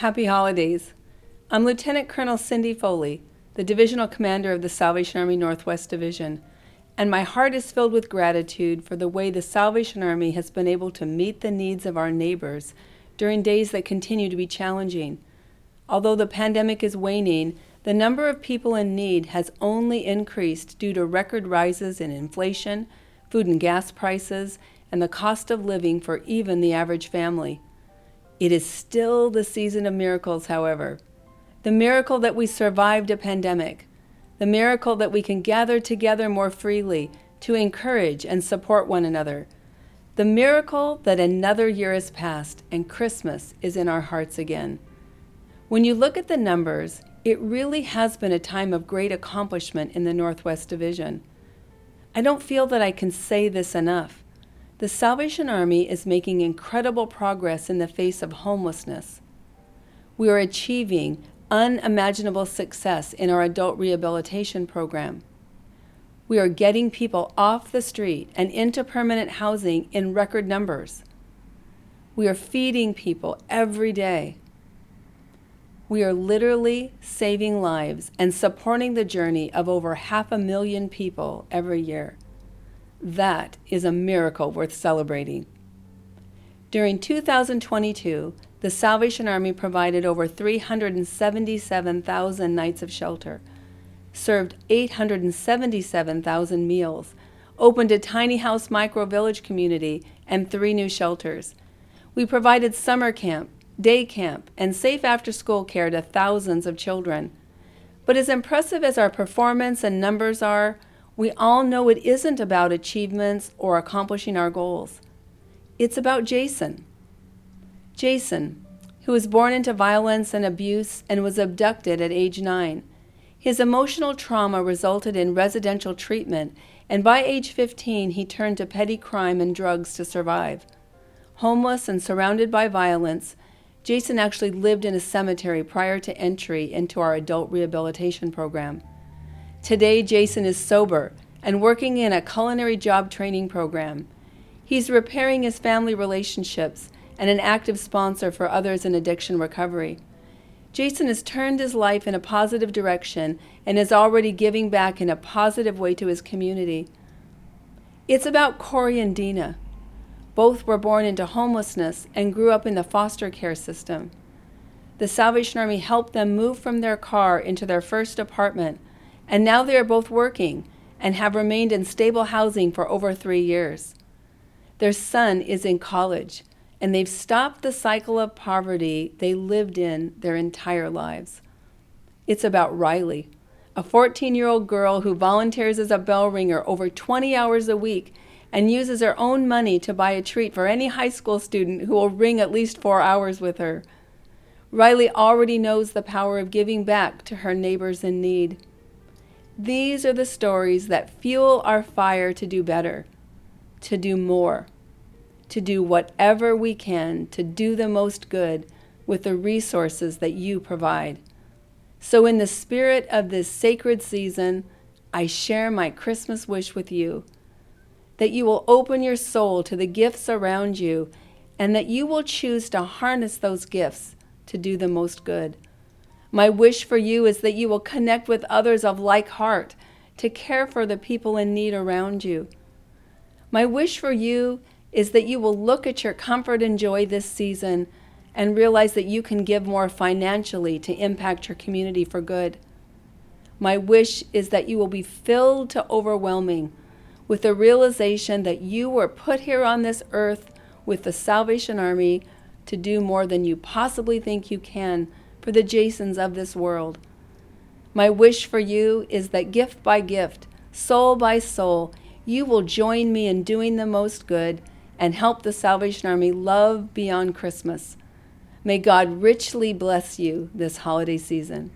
Happy holidays. I'm Lieutenant Colonel Cindy Foley, the Divisional Commander of the Salvation Army Northwest Division, and my heart is filled with gratitude for the way the Salvation Army has been able to meet the needs of our neighbors during days that continue to be challenging. Although the pandemic is waning, the number of people in need has only increased due to record rises in inflation, food and gas prices, and the cost of living for even the average family. It is still the season of miracles, however. The miracle that we survived a pandemic. The miracle that we can gather together more freely to encourage and support one another. The miracle that another year has passed and Christmas is in our hearts again. When you look at the numbers, it really has been a time of great accomplishment in the Northwest Division. I don't feel that I can say this enough. The Salvation Army is making incredible progress in the face of homelessness. We are achieving unimaginable success in our adult rehabilitation program. We are getting people off the street and into permanent housing in record numbers. We are feeding people every day. We are literally saving lives and supporting the journey of over 500,000 people every year. That is a miracle worth celebrating. During 2022, the Salvation Army provided over 377,000 nights of shelter, served 877,000 meals, opened a tiny house micro-village community and 3 new shelters. We provided summer camp, day camp, and safe after-school care to thousands of children. But as impressive as our performance and numbers are, we all know it isn't about achievements or accomplishing our goals. It's about Jason. Jason, who was born into violence and abuse and was abducted at age 9. His emotional trauma resulted in residential treatment, and by age 15, he turned to petty crime and drugs to survive. Homeless and surrounded by violence, Jason actually lived in a cemetery prior to entry into our adult rehabilitation program. Today, Jason is sober and working in a culinary job training program. He's repairing his family relationships and an active sponsor for others in addiction recovery. Jason has turned his life in a positive direction and is already giving back in a positive way to his community. It's about Corey and Dina. Both were born into homelessness and grew up in the foster care system. The Salvation Army helped them move from their car into their first apartment, and now they are both working and have remained in stable housing for over 3 years. Their son is in college, and they've stopped the cycle of poverty they lived in their entire lives. It's about Riley, a 14-year-old girl who volunteers as a bell ringer over 20 hours a week and uses her own money to buy a treat for any high school student who will ring at least 4 hours with her. Riley already knows the power of giving back to her neighbors in need. These are the stories that fuel our fire to do better, to do more, to do whatever we can to do the most good with the resources that you provide. So in the spirit of this sacred season, I share my Christmas wish with you, that you will open your soul to the gifts around you and that you will choose to harness those gifts to do the most good. My wish for you is that you will connect with others of like heart to care for the people in need around you. My wish for you is that you will look at your comfort and joy this season and realize that you can give more financially to impact your community for good. My wish is that you will be filled to overwhelming with the realization that you were put here on this earth with the Salvation Army to do more than you possibly think you can for the Jasons of this world. My wish for you is that gift by gift, soul by soul, you will join me in doing the most good and help the Salvation Army love beyond Christmas. May God richly bless you this holiday season.